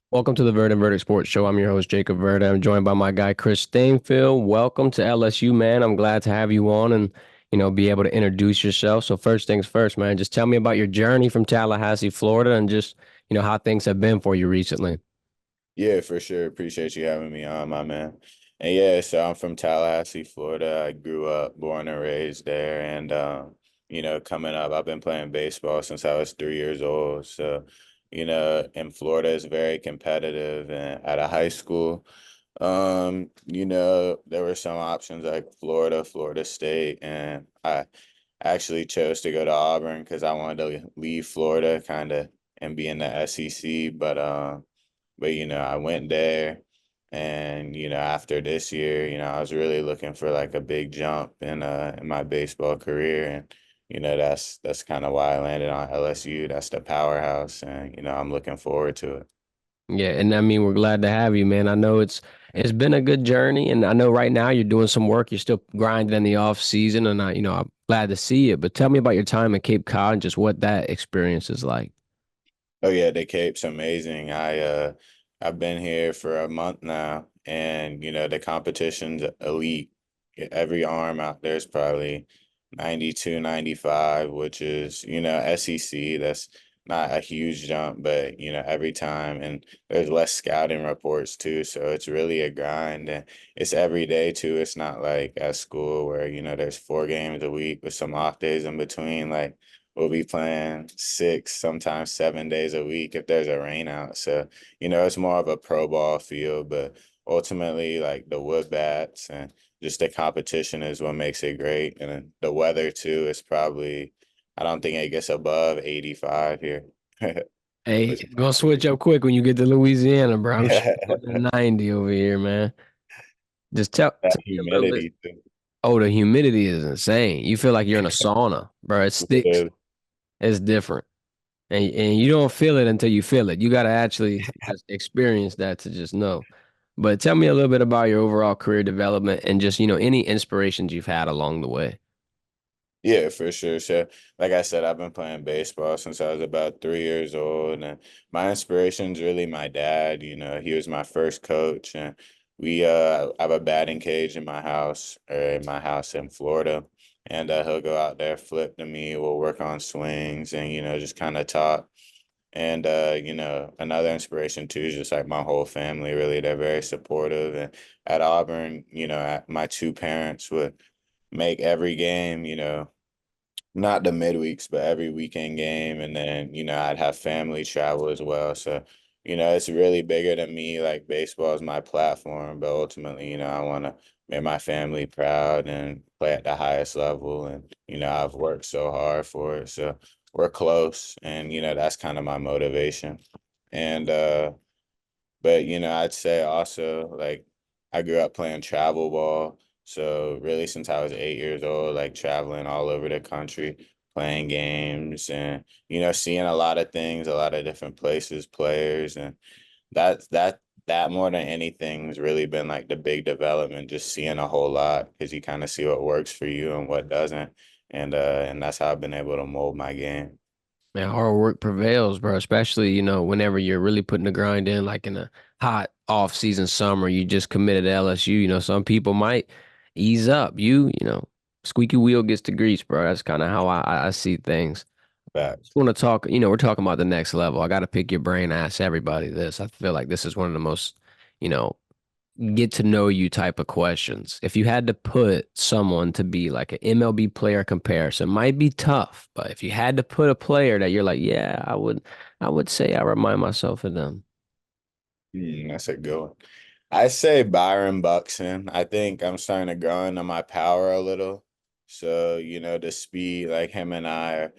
Welcome to the Verdin Verdict Sports Show. I'm your host, Jacob Verdin. I'm joined by my guy, Chris Stanfield. Welcome to LSU, man. I'm glad to have you on and, be able to introduce yourself. So first things first, man, just tell me about your journey from Tallahassee, Florida, and just, how things have been for you recently. Yeah, for sure. Appreciate you having me on, my man. And yeah, so I'm from Tallahassee, Florida. I grew up, born and raised there. And coming up, I've been playing baseball since I was 3 years old. So, in Florida is very competitive and at a high school. There were some options like Florida, Florida State, and I actually chose to go to Auburn because I wanted to leave Florida kind of and be in the SEC. But I went there and after this year, I was really looking for like a big jump in my baseball career. And that's kind of why I landed on LSU. That's the powerhouse, and I'm looking forward to it. Yeah, and I mean, we're glad to have you, man. I know it's been a good journey, and I know right now you're doing some work. You're still grinding in the off season, and I'm glad to see it. But tell me about your time in Cape Cod and just what that experience is like. Oh yeah, the Cape's amazing. I've been here for a month now, and the competition's elite. Every arm out there is probably 92, 95, which is, SEC. That's not a huge jump, but every time, and there's less scouting reports too, so it's really a grind, and it's every day too. It's not like at school where, there's 4 games a week with some off days in between. Like we'll be playing 6, sometimes 7 days a week if there's a rain out. So, it's more of a pro ball field, but ultimately, like the wood bats and just the competition is what makes it great. And then the weather too is probably, I don't think it gets above 85 here. Hey, Which is gonna switch up quick when you get to Louisiana, bro. I'm shooting that for 90 over here, man. Just tell me a little bit. humidity too. Oh, the humidity is insane. You feel like you're in a sauna, bro. It sticks. Literally. It's different. And you don't feel it until you feel it. You got to actually just experience that to just know. But tell me a little bit about your overall career development and just, any inspirations you've had along the way. Yeah, for sure. So, like I said, I've been playing baseball since I was about 3 years old, and my inspiration's really my dad. He was my first coach, and I have a batting cage in my house, or in my house in Florida, and he'll go out there, flip to me. We'll work on swings, and just kind of talk. And another inspiration too is just like my whole family. Really, they're very supportive. And at Auburn, my two parents would make every game, not the midweeks, but every weekend game. And then, I'd have family travel as well. So, it's really bigger than me. Like baseball is my platform, but ultimately, I want to make my family proud and play at the highest level. And, I've worked so hard for it. So we're close. And, that's kind of my motivation. And, but I'd say also like I grew up playing travel ball. So really since I was 8 years old, like traveling all over the country, playing games and, seeing a lot of things, a lot of different places, players, and that more than anything has really been like the big development, just seeing a whole lot because you kind of see what works for you and what doesn't. And that's how I've been able to mold my game. Man, hard work prevails, bro. Especially, whenever you're really putting the grind in, like in a hot off-season summer, you just committed to LSU. Some people might ease up. Squeaky wheel gets the grease, bro. That's kind of how I see things. Facts. Want to talk, we're talking about the next level. I got to pick your brain, ask everybody this. I feel like this is one of the most, you know, get to know you type of questions. If you had to put someone to be like an MLB player comparison, might be tough, but if you had to put a player that you're like, yeah, I would say I remind myself of them. That's a good one. I say Byron Buxton. I think I'm starting to grow into my power a little. So, the speed, like him and I are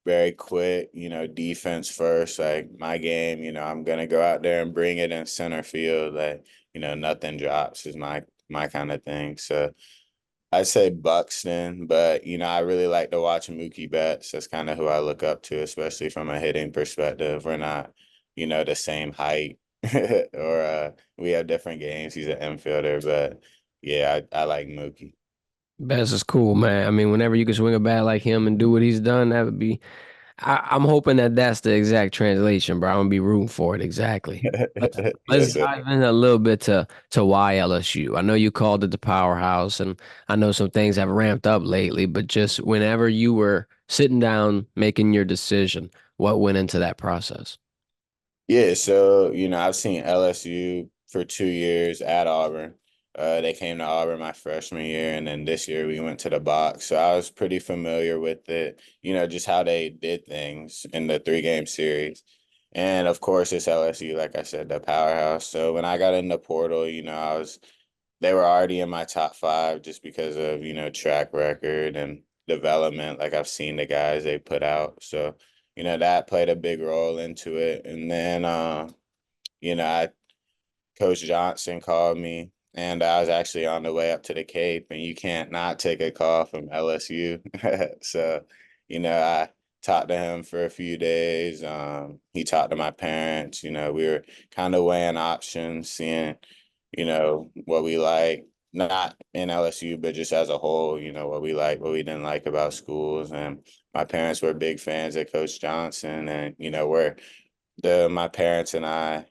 very quick, defense first. Like my game, I'm gonna go out there and bring it in center field. Like, nothing drops is my kind of thing. So I'd say Buxton, but I really like to watch Mookie Betts. That's kind of who I look up to, especially from a hitting perspective. We're not, the same height or we have different games. He's an infielder, but yeah, I like Mookie. Best is cool, man. I mean, whenever you can swing a bat like him and do what he's done, that would be. I'm hoping that that's the exact translation, bro. I'm gonna be rooting for it exactly. Let's Yes, sir. dive in a little bit to why LSU. I know you called it the powerhouse, and I know some things have ramped up lately, but just whenever you were sitting down making your decision, what went into that process? Yeah, so I've seen LSU for 2 years at Auburn. They came to Auburn my freshman year, and then this year we went to the box. So I was pretty familiar with it, just how they did things in the 3-game series. And of course, it's LSU, like I said, the powerhouse. So when I got in the portal, they were already in my top five just because of, track record and development. Like I've seen the guys they put out. So, that played a big role into it. And then, I Coach Johnson called me, and I was actually on the way up to the Cape, and you can't not take a call from LSU. So, I talked to him for a few days. He talked to my parents. We were kind of weighing options, seeing, what we like, not in LSU, but just as a whole, what we like, what we didn't like about schools. And my parents were big fans of Coach Johnson, and, my parents and I,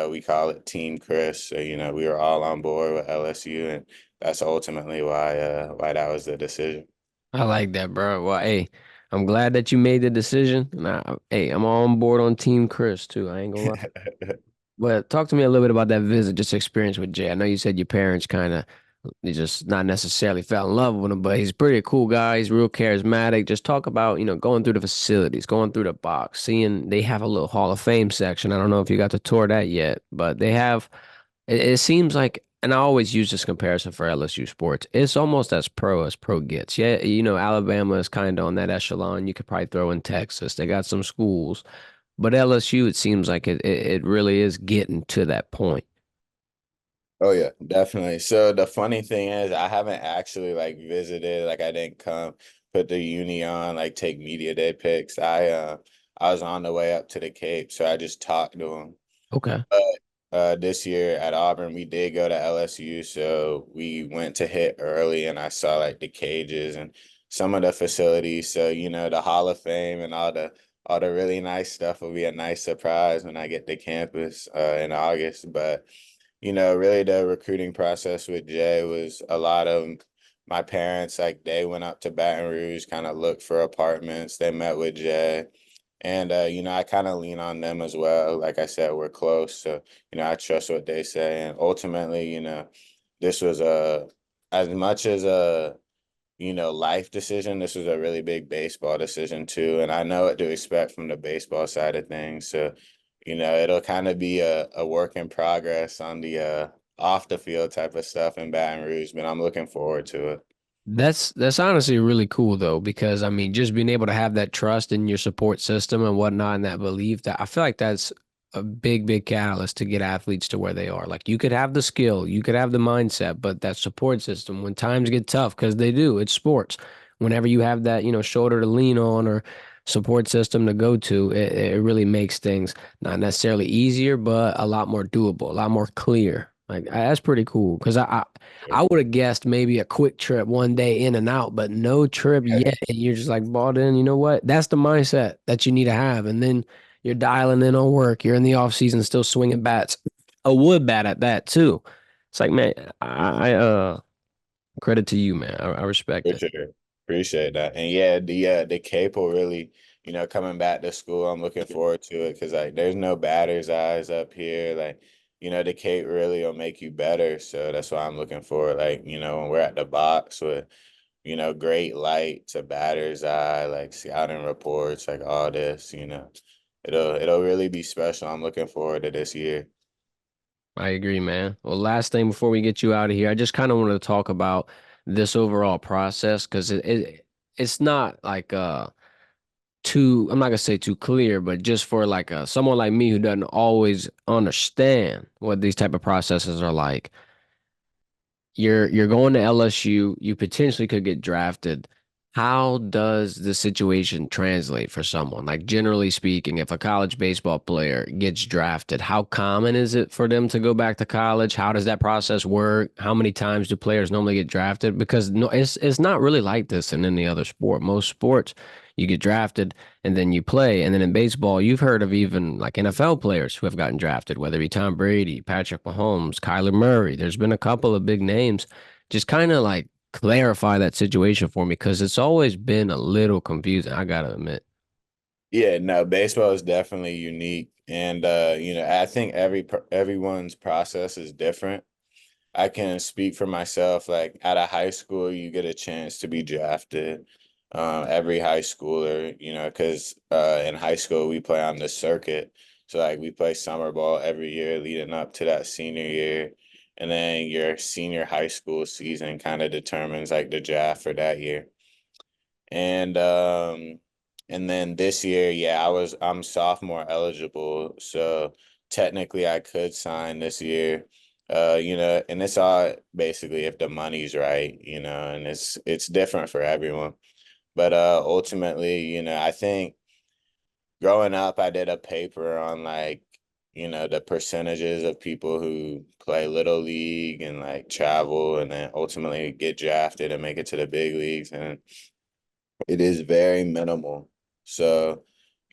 we call it Team Chris. So, we were all on board with LSU, and that's ultimately why that was the decision. I like that, bro. Well, hey, I'm glad that you made the decision. And hey, I'm on board on Team Chris too. I ain't gonna lie. But talk to me a little bit about that visit, just experience with Jay. I know you said your parents kind of they just not necessarily fell in love with him, but he's pretty cool guy. He's real charismatic. Just talk about, going through the facilities, going through the box, seeing they have a little Hall of Fame section. I don't know if you got to tour that yet, but they have, it seems like, and I always use this comparison for LSU sports. It's almost as pro gets. Yeah, Alabama is kind of on that echelon. You could probably throw in Texas. They got some schools. But LSU, it seems like it really is getting to that point. Oh yeah, definitely. So the funny thing is I haven't actually like visited, like I didn't come put the uni on, like take media day pics. I was on the way up to the Cape, so I just talked to him. Okay. But this year at Auburn, we did go to LSU, so we went to hit early, and I saw like the cages and some of the facilities. So the Hall of Fame and all the really nice stuff will be a nice surprise when I get to campus in August. But really the recruiting process with Jay was a lot of my parents, like they went up to Baton Rouge, kind of looked for apartments. They met with Jay. And I kind of lean on them as well. Like I said, we're close. So, I trust what they say. And ultimately, this was as much as a, life decision, this was a really big baseball decision too. And I know what to expect from the baseball side of things. So, it'll kind of be a work in progress on the off the field type of stuff in Baton Rouge, but I'm looking forward to it. That's honestly really cool though, because I mean, just being able to have that trust in your support system and whatnot, and that belief that I feel like that's a big catalyst to get athletes to where they are. Like you could have the skill, you could have the mindset, but that support system when times get tough, because they do, it's sports. Whenever you have that, shoulder to lean on or support system to go to, it really makes things not necessarily easier, but a lot more doable, a lot more clear. Like that's pretty cool. Because I would have guessed maybe a quick trip one day in and out, but no trip yet. And you're just like bought in. You know what? That's the mindset that you need to have. And then you're dialing in on work. You're in the off season still swinging bats, a wood bat at that too. It's like, man, credit to you, man. I respect For it. sure. Appreciate that. And yeah, the Cape will really, coming back to school, I'm looking forward to it because like there's no batter's eyes up here. Like, the Cape really will make you better. So that's why I'm looking forward. Like, when we're at the box with, great light to batter's eye, like scouting reports, like all this, it'll really be special. I'm looking forward to this year. I agree, man. Well, last thing before we get you out of here, I just kind of wanted to talk about this overall process because it's not like too, I'm not gonna say too clear, but just for like someone like me who doesn't always understand what these type of processes are like. You're going to LSU, you potentially could get drafted. How does the situation translate for someone? Like generally speaking, if a college baseball player gets drafted, how common is it for them to go back to college? How does that process work? How many times do players normally get drafted? Because no, it's not really like this in any other sport. Most sports, you get drafted and then you play. And then in baseball, you've heard of even like NFL players who have gotten drafted, whether it be Tom Brady, Patrick Mahomes, Kyler Murray. There's been a couple of big names. Just kind of like clarify that situation for me because it's always been a little confusing, I gotta admit. Yeah, no, baseball is definitely unique, and I think everyone's process is different. I can speak for myself. Like out of high school, you get a chance to be drafted. Every high schooler, because in high school we play on the circuit, so like we play summer ball every year leading up to that senior year, and then your senior high school season kind of determines like the draft for that year. And and then this year, yeah, I'm sophomore eligible, so technically I could sign this year. And it's all basically if the money's right, and it's different for everyone. But ultimately, I think growing up I did a paper on like, the percentages of people who play little league and like travel and then ultimately get drafted and make it to the big leagues. And it is very minimal. So,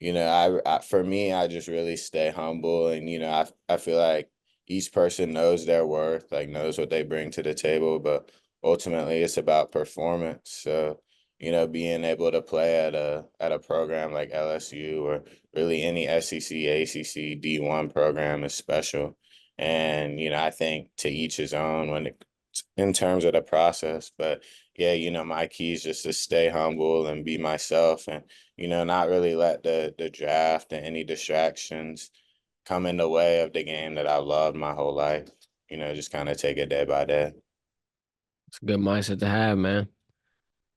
I for me, I just really stay humble, and I feel like each person knows their worth, like knows what they bring to the table, but ultimately it's about performance. So, being able to play at a program like LSU or really any SEC, ACC, D1 program is special. And, I think to each his own in terms of the process, but yeah, my key is just to stay humble and be myself and, not really let the draft and any distractions come in the way of the game that I've loved my whole life. Just kind of take it day by day. It's a good mindset to have, man.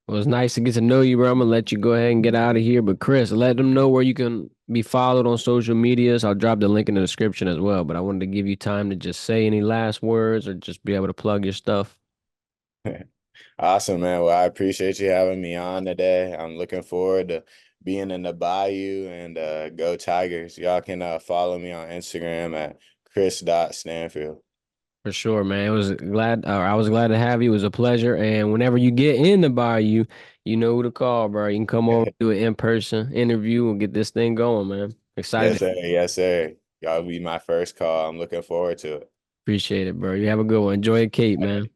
Well, it's nice to get to know you, bro. I'm gonna let you go ahead and get out of here. But Chris, let them know where you can be followed on social medias. I'll drop the link in the description as well. But I wanted to give you time to just say any last words or just be able to plug your stuff. Awesome, man. Well, I appreciate you having me on today. I'm looking forward to being in the Bayou and go Tigers. Y'all can follow me on Instagram at Chris.Stanfield. For sure, man. It was glad, or I was glad to have you. It was a pleasure. And whenever you get in the Bayou, you know who to call, bro. You can come over, do an in-person interview, and get this thing going, man. Yes, Excited. sir. Yes, sir. Y'all be my first call. I'm looking forward to it. Appreciate it, bro. You have a good one. Enjoy Cape, man.